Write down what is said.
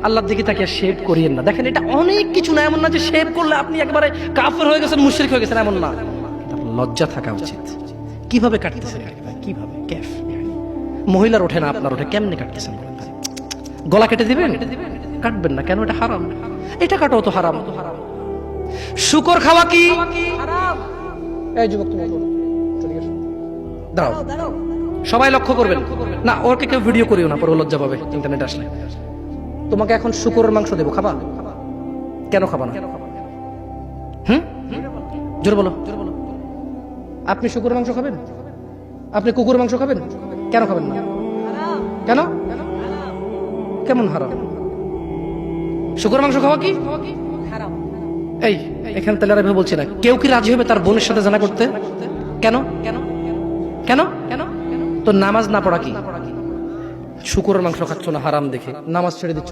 আল্লাহর দিকে তাকিয়ে শেভ করিয়েন না। দেখেন এটা অনেক কিছু না, এমন না যে শেভ করলে আপনি একবারে কাফের হয়ে গেছেন, মুশরিক হয়ে গেছেন, এমন না। লজ্জা থাকা উচিত। কিভাবে কাটতেছেন? কিভাবে কেফ? মহিলার ওঠে না, আপনার ওঠে, কেমনে কাটতেছেন? গলা কেটে দিবেন? কাটবেন না কেন? এটা হারাম। এটা কাটাও তো হারাম। শুকর খাওয়া কি হারাম? এই যুবক তুমি দাঁড়াও, সবাই লক্ষ্য করবেন না, ওকে কেউ ভিডিও করিও না, পরে লজ্জা পাবে ইন্টারনেট আসলে। তোমাকে এখন শুকরের মাংস দেবো, খাবা? কেন খাবা না? জোরে বলো। আপনি শুকরের মাংস খাবেন? আপনি কুকুরের মাংস খাবেন? কেন খাবেন না? কেন? কেমন হারাম? শুকরের মাংস খাওয়া কি হারাম? এই এখানে তাহলে আর বলছি না, কেউ কি রাজি হবে তার বোনের সাথে জানা করতে? কেন? কেন? কেন? কেন? তো নামাজ না পড়া কি? শুকরের মাংস খাচ্ছ না হারাম দেখে নামাজ ছেড়ে দিচ্ছ।